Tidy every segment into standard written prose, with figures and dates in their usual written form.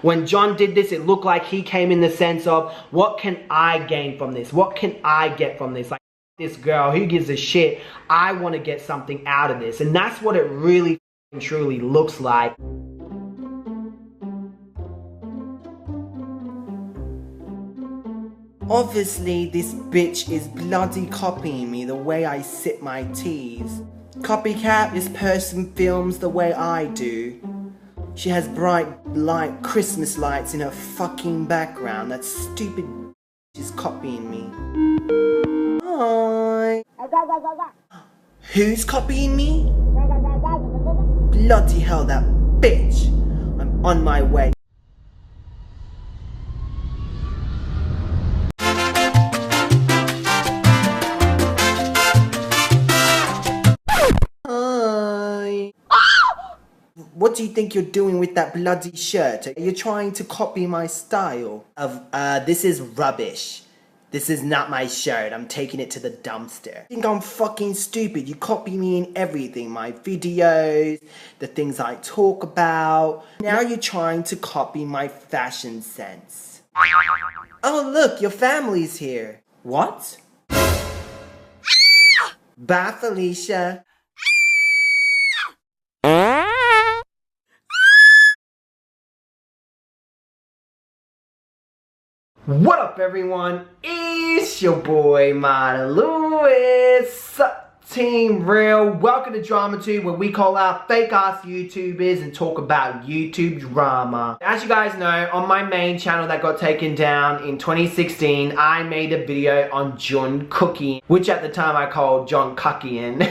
When John did this, it looked like he came in the sense of, what can I gain from this? What can I get from this? Like, this girl, who gives a shit? I want to get something out of this. And that's what it really truly looks like. Obviously, this bitch is bloody copying me the way I sip my teas. Copycat, this person films the way I do. She has bright light Christmas lights in her fucking background. That stupid is copying me. Hi. Who's copying me? Bloody hell, that bitch. I'm on my way. What do you think you're doing with that bloody shirt? You're trying to copy my style of, this is rubbish. This is not my shirt. I'm taking it to the dumpster. I think I'm fucking stupid. You copy me in everything. My videos, the things I talk about. Now you're trying to copy my fashion sense. Oh look, your family's here. What? Bye, Felicia. What up, everyone? It's your boy Martin Lewis. Sup, Team Real. Welcome to Drama 2, where we call out fake ass YouTubers and talk about YouTube drama. As you guys know, on my main channel that got taken down in 2016, I made a video on John Kuckian, which at the time I called John Kuckian.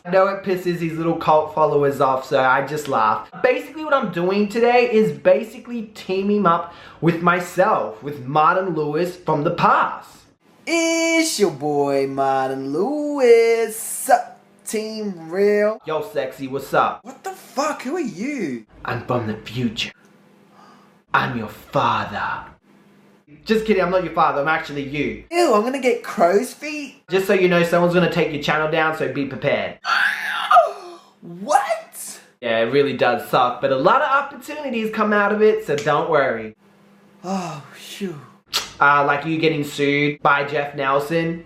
I know it pisses these little cult followers off, so I just laugh. Basically what I'm doing today is basically teaming up with myself, with Martin Lewis from the past. It's your boy Martin Lewis. Sup, Team Real? Yo, sexy, what's up? What the fuck? Who are you? I'm from the future. I'm your father. Just kidding, I'm not your father, I'm actually you. Ew, I'm gonna get crow's feet? Just so you know, someone's gonna take your channel down, so be prepared. What? Yeah, it really does suck, but a lot of opportunities come out of it, so don't worry. Oh, phew. Like you getting sued by Jeff Nelson.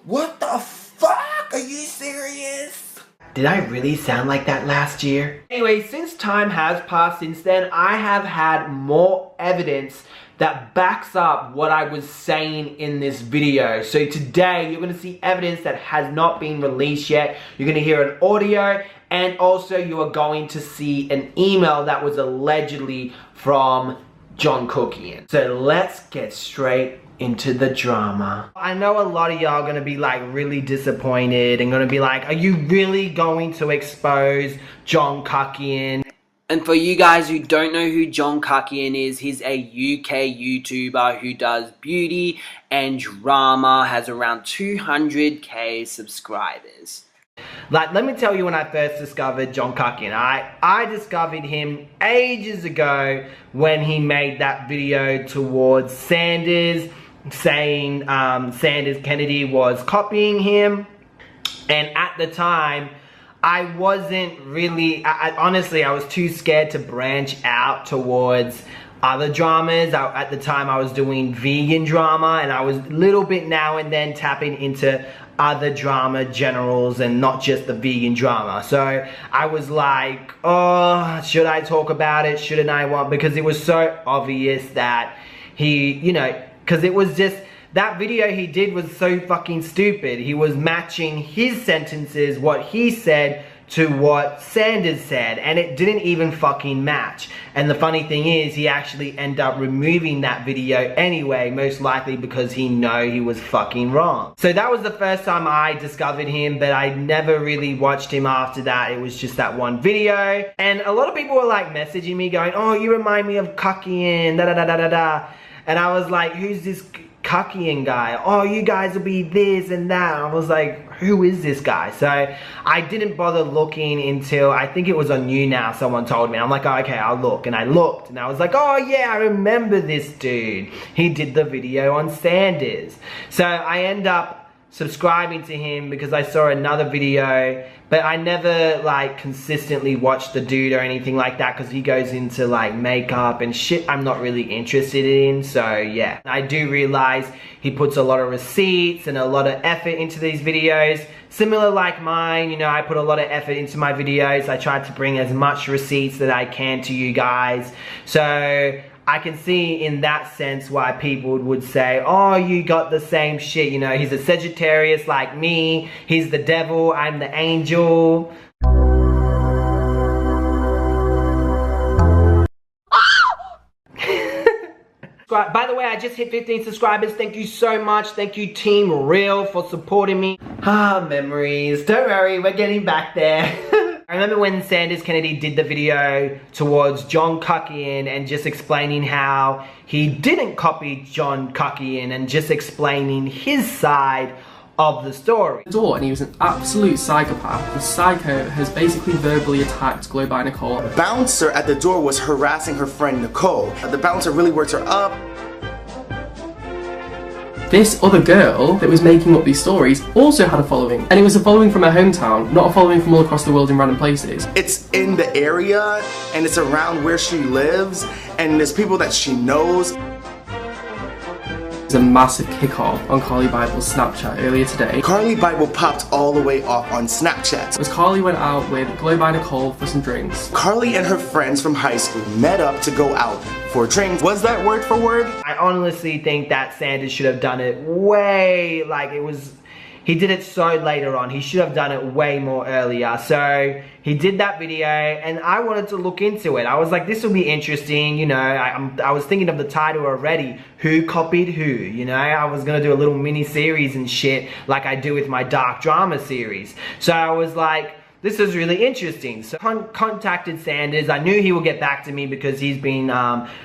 What the fuck? Are you serious? Did I really sound like that last year? Anyway, since time has passed since then, I have had more evidence that backs up what I was saying in this video. So today, you're gonna see evidence that has not been released yet. You're gonna hear an audio, and also you are going to see an email that was allegedly from John Kuckian. So let's get straight into the drama. I know a lot of y'all gonna be like really disappointed and gonna be like, are you really going to expose John Kuckian? And for you guys who don't know who John Kuckian is, he's a UK YouTuber who does beauty and drama, has around 200k subscribers. Like, let me tell you when I first discovered John Kuckian. I discovered him ages ago when he made that video towards Sanders, saying Sanders Kennedy was copying him. And at the time, I wasn't really, honestly, I was too scared to branch out towards other dramas. At the time, I was doing vegan drama, and I was a little bit now and then tapping into other drama generals and not just the vegan drama. So I was like, oh, should I talk about it? Shouldn't I? Because it was so obvious that he, you know, because it was just, that video he did was so fucking stupid. He was matching his sentences, what he said, to what Sanders said, and it didn't even fucking match. And the funny thing is, he actually ended up removing that video anyway, most likely because he knew he was fucking wrong. So that was the first time I discovered him, but I never really watched him after that. It was just that one video. And a lot of people were like messaging me going, oh, you remind me of Kuckian, da da da da da da. And I was like, who's this Kuckian guy? Oh, you guys will be this and that. I was like, who is this guy? So I didn't bother looking until, I think it was on You Now, someone told me. I'm like, oh, okay, I'll look. And I looked and I was like, oh yeah, I remember this dude. He did the video on Sanders. So I end up subscribing to him because I saw another video, but I never like consistently watched the dude or anything like that because he goes into like makeup and shit I'm not really interested in. So yeah, I do realize he puts a lot of receipts and a lot of effort into these videos. Similar like mine, you know, I put a lot of effort into my videos. I try to bring as much receipts that I can to you guys. So I can see in that sense why people would say, oh, you got the same shit, you know, he's a Sagittarius like me, he's the devil, I'm the angel. By the way, I just hit 15 subscribers. Thank you so much. Thank you Team Real for supporting me. Ah, memories. Don't worry, we're getting back there. I remember when Sanders Kennedy did the video towards John Kuckian and just explaining how he didn't copy John Kuckian and just explaining his side of the story. And he was an absolute psychopath. The psycho has basically verbally attacked Glow by Nicole. The bouncer at the door was harassing her friend Nicole. The bouncer really worked her up. This other girl that was making up these stories also had a following, and it was a following from her hometown, not a following from all across the world in random places. It's in the area, and it's around where she lives, and there's people that she knows. There's a massive kickoff on Carly Bible's Snapchat earlier today. Carly Bible popped all the way off on Snapchat. As Carly went out with Glow by Nicole for some drinks. Carly and her friends from high school met up to go out for drinks. Was that word for word? I honestly think that Sanders should have done it way, like it was, he did it so later on. He should have done it way more earlier. So he did that video and I wanted to look into it. I was like, this will be interesting, you know. I was thinking of the title already. Who copied who, you know? I was gonna do a little mini series and shit like I do with my dark drama series. So I was like, this is really interesting. So contacted Sanders. I knew he would get back to me because he's been,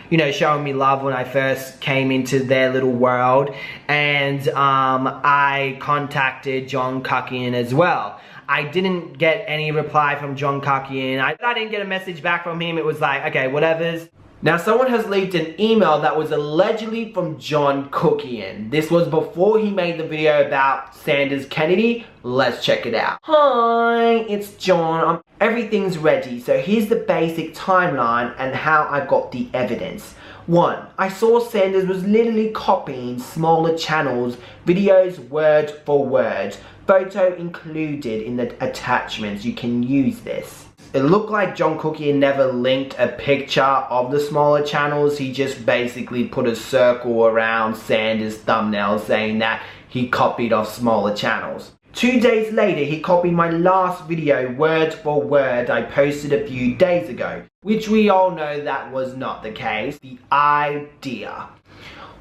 you know, showing me love when I first came into their little world. And I contacted John Kuckian as well. I didn't get any reply from John Kuckian. I didn't get a message back from him. It was like, okay, whatever's. Now someone has leaked an email that was allegedly from John Kuckian. This was before he made the video about Sanders Kennedy. Let's check it out. Hi, it's John. Everything's ready. So here's the basic timeline and how I got the evidence. 1. I saw Sanders was literally copying smaller channels, videos word for word. Photo included in the attachments. You can use this. It looked like John Kuckian never linked a picture of the smaller channels. He just basically put a circle around Sanders' thumbnail saying that he copied off smaller channels. 2 days later, he copied my last video word for word I posted a few days ago, which we all know that was not the case. The idea.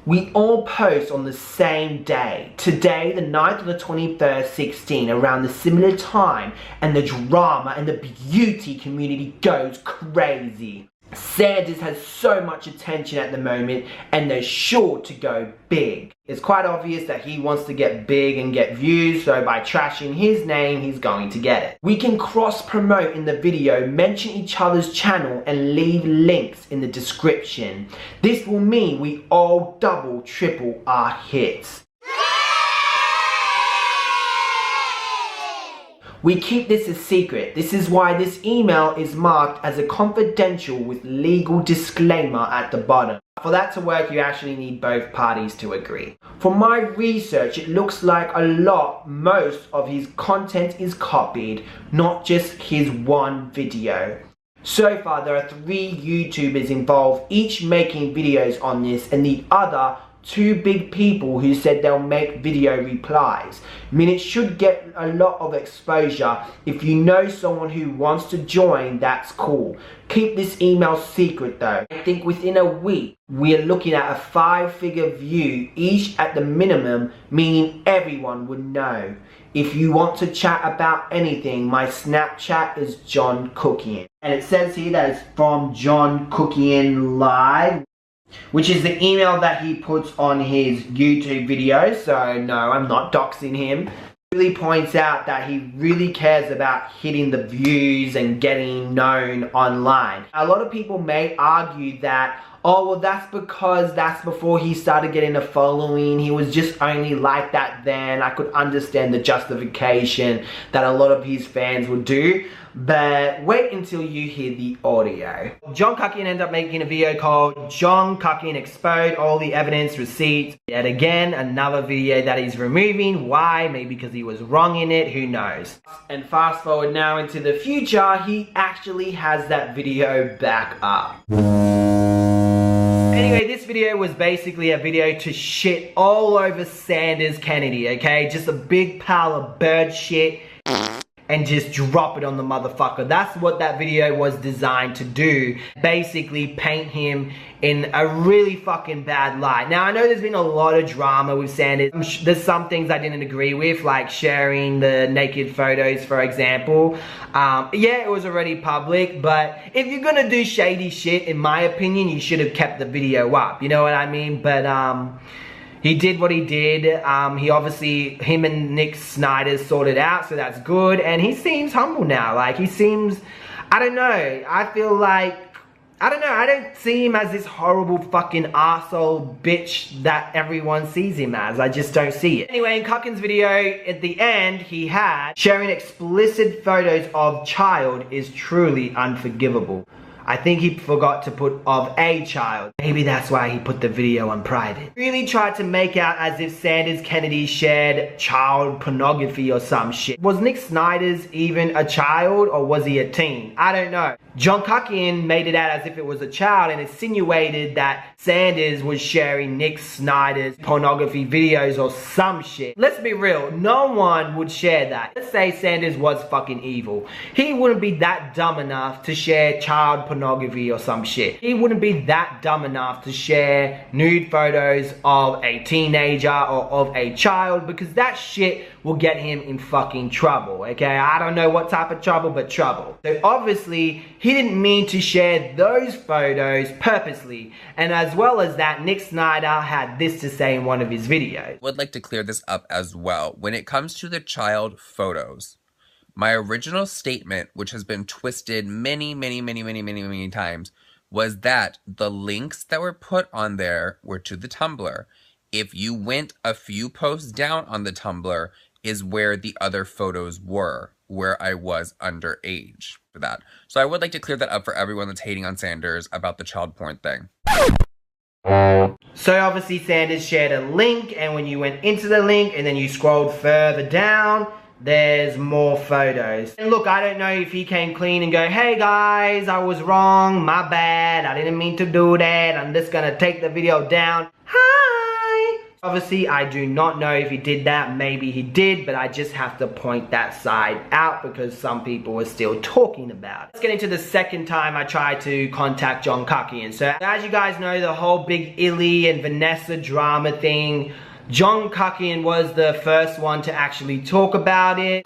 We all post on the same day. Today, the 9th of the 21st, 16, around the similar time, and the drama and the beauty community goes crazy. Sanders has so much attention at the moment, and they're sure to go big. It's quite obvious that he wants to get big and get views, so by trashing his name, he's going to get it. We can cross-promote in the video, mention each other's channel, and leave links in the description. This will mean we all double, triple our hits. We keep this a secret. This is why this email is marked as a confidential with legal disclaimer at the bottom. For that to work, you actually need both parties to agree. From my research, it looks like most of his content is copied, not just his one video. So far, there are 3 YouTubers involved, each making videos on this, and the other 2 big people who said they'll make video replies. I mean, it should get a lot of exposure. If you know someone who wants to join, that's cool. Keep this email secret though. I think within a week, we're looking at a 5-figure view each at the minimum, meaning everyone would know. If you want to chat about anything, my Snapchat is John Kuckian. And it says here that it's from John Kuckian Live, which is the email that he puts on his YouTube videos. So no, I'm not doxing him. Really points out that he really cares about hitting the views and getting known online. A lot of people may argue that, oh, well, that's because that's before he started getting a following. He was just only like that then. I could understand the justification that a lot of his fans would do. But wait until you hear the audio. John Kuckian ended up making a video called John Kuckian Exposed All the Evidence Receipts. Yet again, another video that he's removing. Why? Maybe because he was wrong in it, who knows. And fast forward now into the future, he actually has that video back up. Anyway, this video was basically a video to shit all over Sanders Kennedy, okay? Just a big pile of bird shit and just drop it on the motherfucker. That's what that video was designed to do. Basically paint him in a really fucking bad light. Now, I know there's been a lot of drama with Sanders. There's some things I didn't agree with, like sharing the naked photos, for example. Yeah, it was already public, but if you're gonna do shady shit, in my opinion, you should have kept the video up. You know what I mean? But, he did what he did. He obviously, him and Nick Snyder sorted out, so that's good. And he seems humble now. Like, he seems, I don't know. I feel like, I don't know. I don't see him as this horrible fucking arsehole bitch that everyone sees him as. I just don't see it. Anyway, in Kuckian's video, at the end, he had, sharing explicit photos of child is truly unforgivable. I think he forgot to put of a child. Maybe that's why he put the video on private. Really tried to make out as if Sanders Kennedy shared child pornography or some shit. Was Nick Snyder's even a child or was he a teen? I don't know. John Kuckian made it out as if it was a child and insinuated that Sanders was sharing Nick Snyder's pornography videos or some shit. Let's be real, no one would share that. Let's say Sanders was fucking evil. He wouldn't be that dumb enough to share child pornography or some shit. He wouldn't be that dumb enough to share nude photos of a teenager or of a child, because that shit will get him in fucking trouble, okay? I don't know what type of trouble, but trouble. So obviously, he didn't mean to share those photos purposely. And as well as that, Nick Snyder had this to say in one of his videos. Would like to clear this up as well. When it comes to the child photos, my original statement, which has been twisted many times, was that the links that were put on there were to the Tumblr. If you went a few posts down on the Tumblr, is where the other photos were, where I was underage for that. So I would like to clear that up for everyone that's hating on Sanders about the child porn thing. So obviously Sanders shared a link, and when you went into the link and then you scrolled further down, there's more photos. And look, I don't know if he came clean and go, hey guys, I was wrong, my bad, I didn't mean to do that, I'm just gonna take the video down. Hi! Obviously, I do not know if he did that. Maybe he did, but I just have to point that side out because some people were still talking about it. Let's get into the second time I tried to contact John Kuckian. So as you guys know, the whole big Illy and Vanessa drama thing, John Kuckian was the first one to actually talk about it.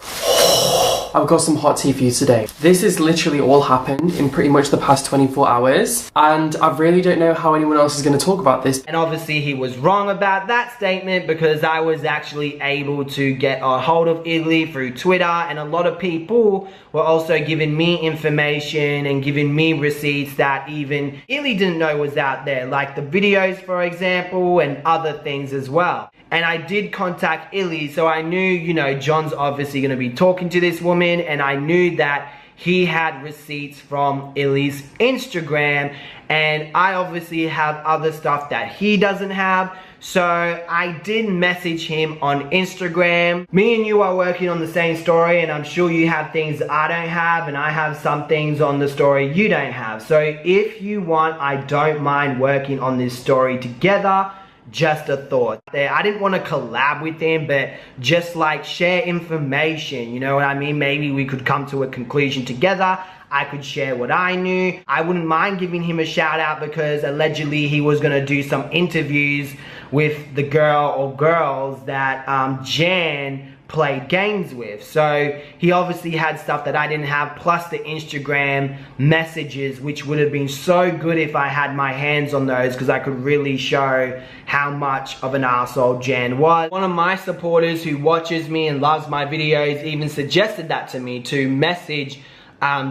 I've got some hot tea for you today. This has literally all happened in pretty much the past 24 hours, and I really don't know how anyone else is going to talk about this. And obviously he was wrong about that statement because I was actually able to get a hold of Illy through Twitter, and a lot of people were also giving me information and giving me receipts that even Illy didn't know was out there, like the videos, for example, and other things as well. And I did contact Illy, so I knew, you know, John's obviously going to be talking to this woman, and I knew that he had receipts from Illy's Instagram, and I obviously have other stuff that he doesn't have, so I did message him on Instagram. Me and you are working on the same story, and I'm sure you have things I don't have, and I have some things on the story you don't have. So if you want, I don't mind working on this story together. Just a thought there. I didn't want to collab with him, but just like share information, you know what I mean? Maybe we could come to a conclusion together. I could share what I knew. I wouldn't mind giving him a shout out because allegedly he was going to do some interviews with the girl or girls that Jan played games with. So he obviously had stuff that I didn't have, plus the Instagram messages, which would have been so good if I had my hands on those, because I could really show how much of an arsehole Jan was. One of my supporters who watches me and loves my videos even suggested that to me, to message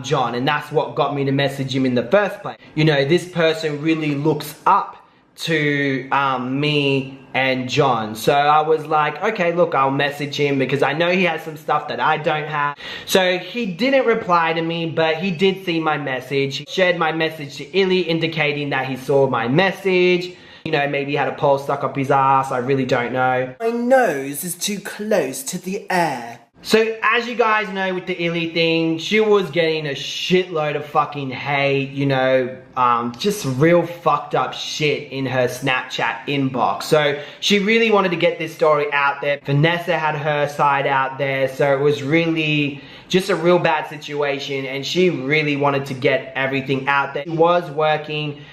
John, and that's what got me to message him in the first place. You know, this person really looks up to me and John. So I was like, okay, look, I'll message him because I know he has some stuff that I don't have. So he didn't reply to me, but he did see my message. He shared my message to Illy, indicating that he saw my message. You know, maybe he had a pole stuck up his ass, I really don't know. My nose is too close to the air. So, as you guys know with the Illy thing, she was getting a shitload of fucking hate, you know, just real fucked up shit in her Snapchat inbox. So, she really wanted to get this story out there. Vanessa had her side out there, so it was really just a real bad situation, and she really wanted to get everything out there. She was working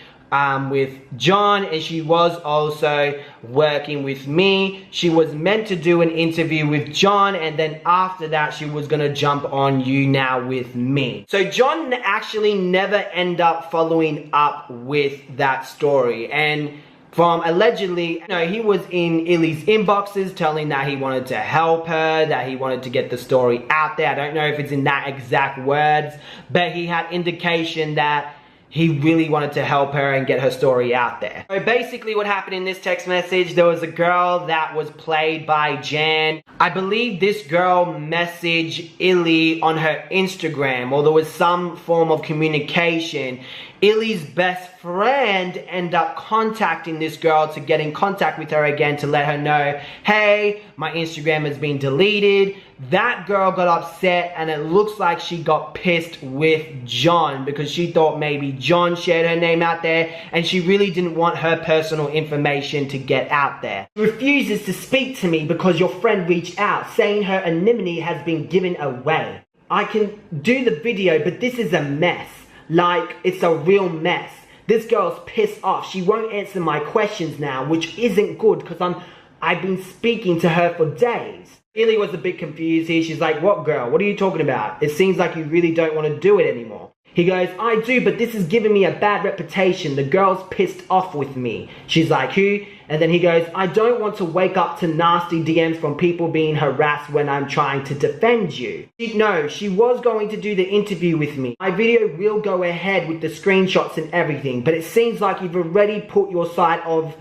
with John, and she was also working with me. She was meant to do an interview with John, and then after that she was gonna jump on You Now with me. So John actually never ended up following up with that story, and from allegedly, you know, he was in Illy's inboxes telling that he wanted to help her, that he wanted to get the story out there. I don't know if it's in that exact words, but he had indication that he really wanted to help her and get her story out there. So basically what happened in this text message, there was a girl that was played by Jan. I believe this girl messaged Illy on her Instagram, or there was some form of communication. Illy's best friend ended up contacting this girl to get in contact with her again to let her know, hey, my Instagram has been deleted. That girl got upset, and it looks like she got pissed with John because she thought maybe John shared her name out there, and she really didn't want her personal information to get out there. She refuses to speak to me because your friend reached out saying her anonymity has been given away. I can do the video, but this is a mess. Like, it's a real mess. This girl's pissed off. She won't answer my questions now, which isn't good because I've been speaking to her for days. Illy was a bit confused here. She's like, what girl? What are you talking about? It seems like you really don't want to do it anymore. He goes, I do, but this is giving me a bad reputation. The girl's pissed off with me. She's like, who? And then he goes, I don't want to wake up to nasty DMs from people being harassed when I'm trying to defend you. No, she was going to do the interview with me. My video will go ahead with the screenshots and everything, but it seems like you've already put your side of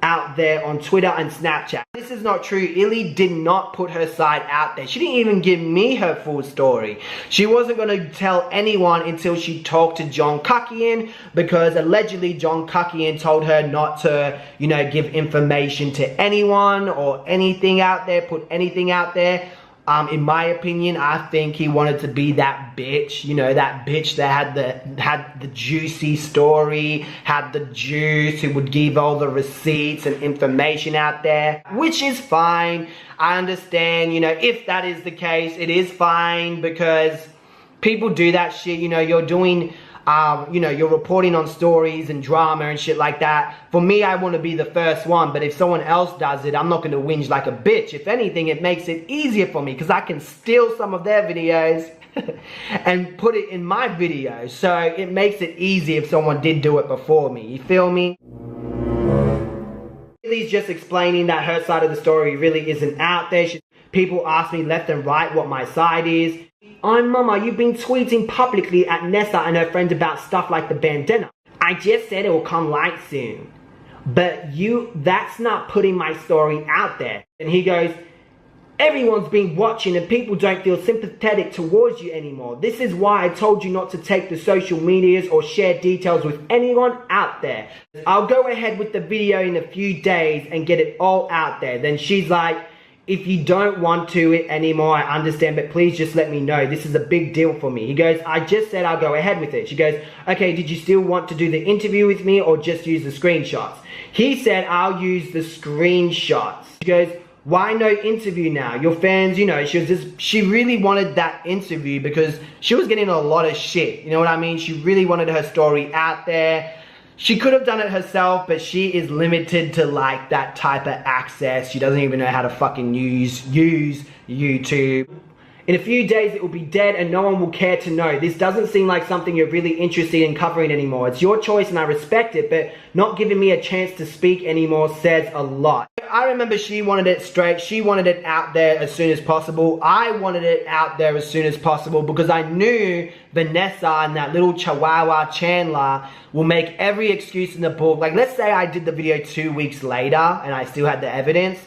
out there on Twitter and Snapchat. This is not true. Illy did not put her side out there. She didn't even give me her full story. She wasn't going to tell anyone until she talked to John Kuckian, because allegedly John Kuckian told her not to, you know, give information to anyone or anything out there, put anything out there. In my opinion, I think he wanted to be that bitch, you know, that bitch that had the juicy story, had the juice, who would give all the receipts and information out there, which is fine. I understand, you know, if that is the case, it is fine, because people do that shit. You know, you're doing, you know, you're reporting on stories and drama and shit like that. For me, I want to be the first one, but if someone else does it, I'm not going to whinge like a bitch. If anything, it makes it easier for me, because I can steal some of their videos and put it in my video. So it makes it easy if someone did do it before me. You feel me? Illy's just explaining that her side of the story really isn't out there. People ask me left and right what my side is. Mama, you've been tweeting publicly at Nessa and her friend about stuff like the bandana. I just said it will come light soon. But that's not putting my story out there. And he goes, everyone's been watching and people don't feel sympathetic towards you anymore. This is why I told you not to take the social medias or share details with anyone out there. I'll go ahead with the video in a few days and get it all out there. Then she's like, if you don't want to it anymore, I understand, but please just let me know. This is a big deal for me. He goes, I just said I'll go ahead with it. She goes, okay, did you still want to do the interview with me or just use the screenshots? He said, I'll use the screenshots. She goes, why no interview now? Your fans, you know, she really wanted that interview because she was getting a lot of shit. You know what I mean? She really wanted her story out there. She could have done it herself, but she is limited to like that type of access. She doesn't even know how to fucking use YouTube. In a few days it will be dead and no one will care to know. This doesn't seem like something you're really interested in covering anymore. It's your choice and I respect it, but not giving me a chance to speak anymore says a lot. I remember she wanted it straight. She wanted it out there as soon as possible. I wanted it out there as soon as possible because I knew Vanessa and that little chihuahua Chandler will make every excuse in the book. Like, let's say I did the video 2 weeks later and I still had the evidence.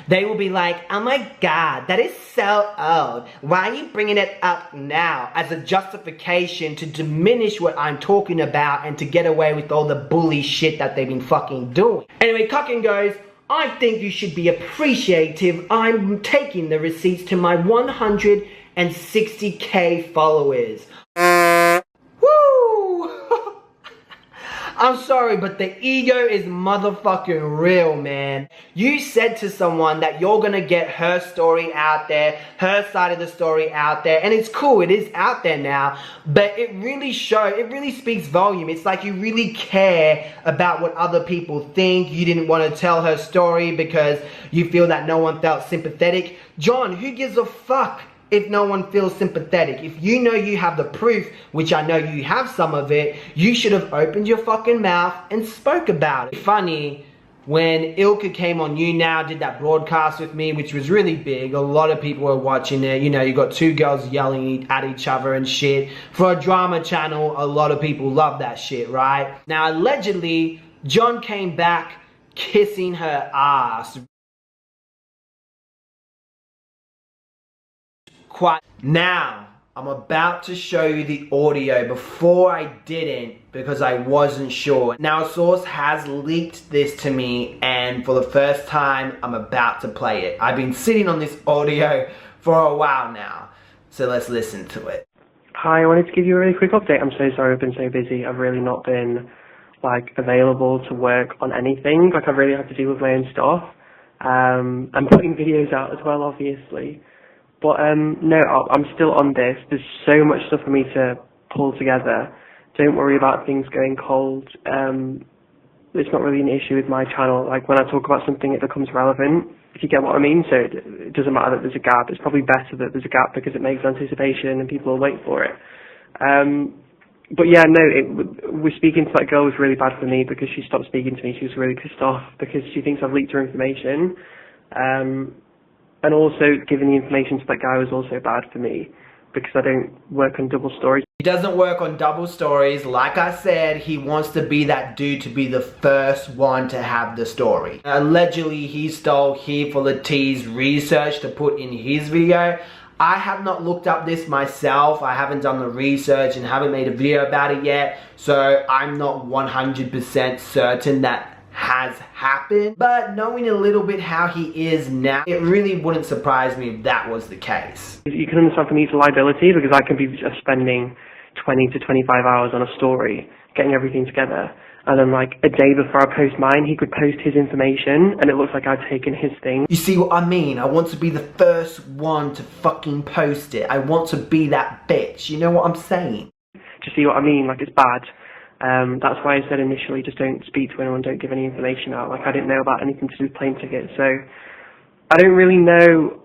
They will be like, oh my God, that is so old. Why are you bringing it up now as a justification to diminish what I'm talking about and to get away with all the bully shit that they've been fucking doing? Anyway, Kuckian goes, I think you should be appreciative. I'm taking the receipts to my 160K followers. Woo! I'm sorry, but the ego is motherfucking real, man. You said to someone that you're gonna get her story out there, her side of the story out there, and it's cool, it is out there now, but it really speaks volume. It's like you really care about what other people think. You didn't want to tell her story because you feel that no one felt sympathetic. John, who gives a fuck if no one feels sympathetic? If you know you have the proof, which I know you have some of it, you should have opened your fucking mouth and spoke about it. Funny, when Ilka came on You Now, did that broadcast with me, which was really big, a lot of people were watching it. You know, you got two girls yelling at each other and shit. For a drama channel, a lot of people love that shit, right? Now, allegedly, John came back kissing her ass. Now, I'm about to show you the audio. Before I didn't because I wasn't sure. Now a source has leaked this to me and for the first time I'm about to play it. I've been sitting on this audio for a while now. So let's listen to it. Hi, I wanted to give you a really quick update. I'm so sorry I've been so busy. I've really not been available to work on anything. I've really had to deal with my own stuff. I'm putting videos out as well, obviously. But no, I'm still on this. There's so much stuff for me to pull together. Don't worry about things going cold. It's not really an issue with my channel. Like, when I talk about something, it becomes relevant, if you get what I mean. So it doesn't matter that there's a gap. It's probably better that there's a gap because it makes anticipation and people will wait for it. But yeah, no, we're speaking to that girl was really bad for me because she stopped speaking to me. She was really pissed off because she thinks I've leaked her information. And also, giving the information to that guy was also bad for me because I don't work on double stories. He doesn't work on double stories. Like I said, he wants to be that dude to be the first one to have the story. Allegedly, he stole Here for the T's research to put in his video. I have not looked up this myself. I haven't done the research and haven't made a video about it yet. So I'm not 100% certain that has happened, but knowing a little bit how he is now, it really wouldn't surprise me if that was the case. You can understand for me it's a liability because I can be just spending 20 to 25 hours on a story, getting everything together, and then a day before I post mine, he could post his information and it looks like I've taken his thing. You see what I mean? I want to be the first one to fucking post it. I want to be that bitch. You know what I'm saying? Do you see what I mean? It's bad. That's why I said initially, just don't speak to anyone, don't give any information out. I didn't know about anything to do with plane tickets, so I don't really know.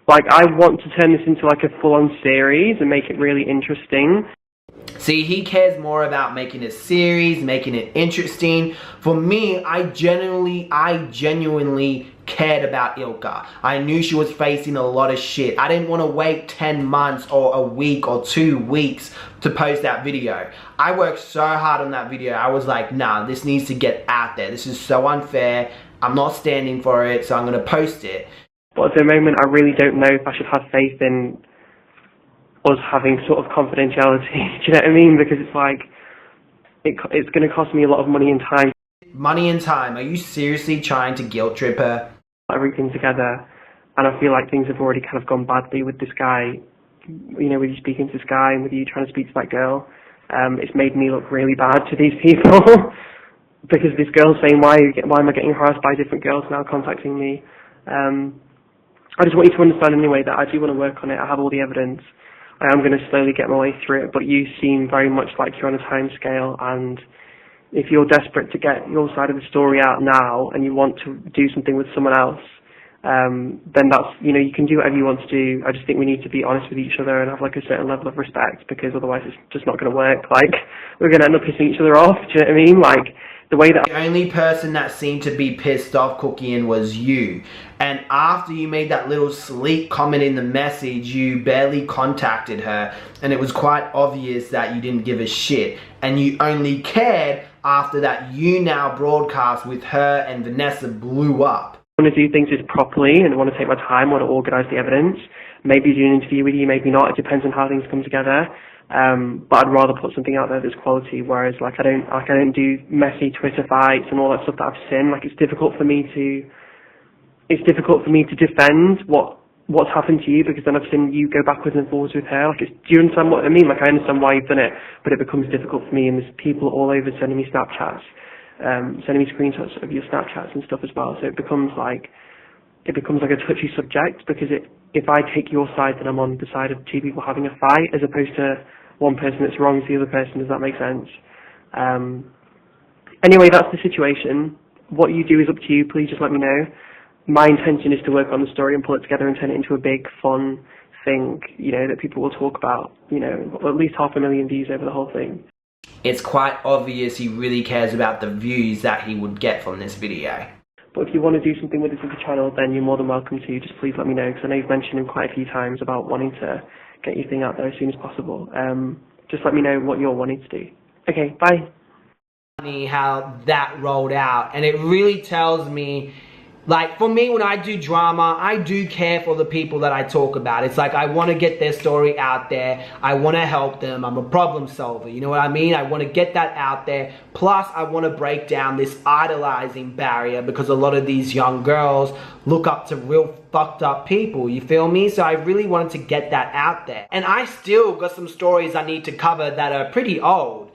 I want to turn this into a full-on series and make it really interesting. See, he cares more about making a series, making it interesting. For me, I genuinely cared about Ilka. I knew she was facing a lot of shit. I didn't want to wait 10 months or a week or 2 weeks to post that video. I worked so hard on that video. I was like, nah, this needs to get out there. This is so unfair. I'm not standing for it, so I'm going to post it. But at the moment, I really don't know if I should have faith in us having sort of confidentiality. Do you know what I mean? Because it's going to cost me a lot of money and time. Money and time. Are you seriously trying to guilt trip her? Everything together, and I feel like things have already kind of gone badly with this guy. You know, with you speaking to this guy and with you trying to speak to that girl, it's made me look really bad to these people because this girl's saying, why am I getting harassed by different girls now contacting me? I just want you to understand anyway that I do want to work on it. I have all the evidence. I am going to slowly get my way through it, but you seem very much like you're on a time scale, and if you're desperate to get your side of the story out now and you want to do something with someone else, then that's, you can do whatever you want to do. I just think we need to be honest with each other and have a certain level of respect, because otherwise it's just not going to work. We're going to end up pissing each other off, do you know what I mean? the way that the only person that seemed to be pissed off, Kuckian, was you. And after you made that little sleek comment in the message, you barely contacted her. And it was quite obvious that you didn't give a shit. And you only cared after that you now broadcast with her and Vanessa blew up. I want to do things just properly and I want to take my time, I want to organise the evidence. Maybe do an interview with you, maybe not. It depends on how things come together. But I'd rather put something out there that's quality. Whereas, like, I don't do messy Twitter fights and all that stuff that I've seen. Like, it's difficult for me to defend what's happened to you, because then I've seen you go backwards and forwards with her. Like, do you understand what I mean? Like, I understand why you've done it, but it becomes difficult for me. And there's people all over sending me Snapchats, sending me screenshots of your Snapchats and stuff as well. So it becomes like a touchy subject, because if I take your side, then I'm on the side of two people having a fight, as opposed to one person that's wrong is the other person. Does that make sense? Anyway, that's the situation. What you do is up to you. Please just let me know. My intention is to work on the story and pull it together and turn it into a big, fun thing, that people will talk about, at least 500,000 views over the whole thing. It's quite obvious he really cares about the views that he would get from this video. But if you want to do something with this as a channel, then you're more than welcome to. Just please let me know, because I know you've mentioned him quite a few times about wanting to get your thing out there as soon as possible. Just let me know what you're wanting to do. Okay, bye. Funny how that rolled out, and it really tells me, like, for me, when I do drama, I do care for the people that I talk about. It's like I want to get their story out there. I want to help them. I'm a problem solver. You know what I mean? I want to get that out there. Plus, I want to break down this idolizing barrier, because a lot of these young girls look up to real fucked up people. You feel me? So I really wanted to get that out there. And I still got some stories I need to cover that are pretty old,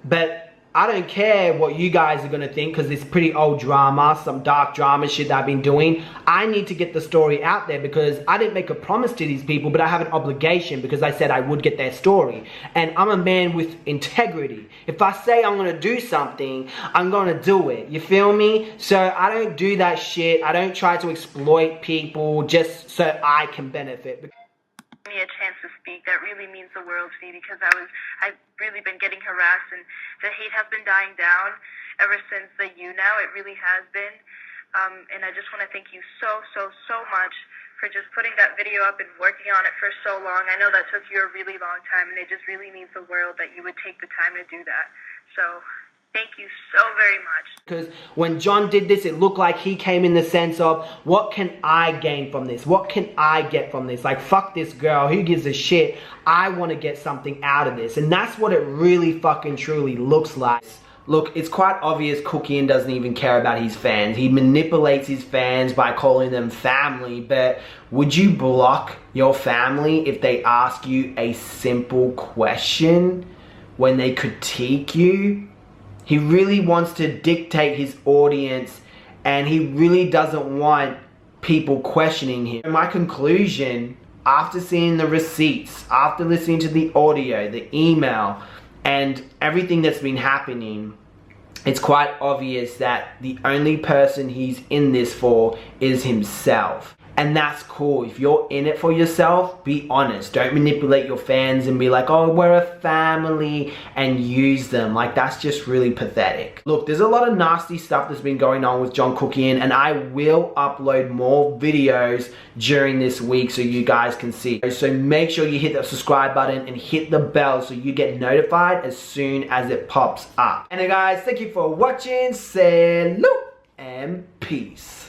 But I don't care what you guys are going to think, because it's pretty old drama, some dark drama shit that I've been doing. I need to get the story out there, because I didn't make a promise to these people, but I have an obligation, because I said I would get their story. And I'm a man with integrity. If I say I'm going to do something, I'm going to do it. You feel me? So I don't do that shit. I don't try to exploit people just so I can benefit. Me a chance to speak. That really means the world to me, because I've really been getting harassed, and the hate has been dying down ever since the now. It really has been, and I just want to thank you so much for just putting that video up and working on it for so long. I know that took you a really long time, and it just really means the world that you would take the time to do that. So thank you so very much. Because when John did this, it looked like he came in the sense of, what can I gain from this? What can I get from this? Like, fuck this girl, who gives a shit? I want to get something out of this. And that's what it really fucking truly looks like. Look, it's quite obvious Kuckian doesn't even care about his fans. He manipulates his fans by calling them family, but would you block your family if they ask you a simple question when they critique you? He really wants to dictate his audience, and he really doesn't want people questioning him. My conclusion, after seeing the receipts, after listening to the audio, the email, and everything that's been happening, it's quite obvious that the only person he's in this for is himself. And that's cool. If you're in it for yourself, be honest. Don't manipulate your fans and be like, oh, we're a family, and use them. Like, that's just really pathetic. Look, there's a lot of nasty stuff that's been going on with John Kuckian, and I will upload more videos during this week so you guys can see. So make sure you hit that subscribe button and hit the bell so you get notified as soon as it pops up. And guys, thank you for watching. Salute and peace.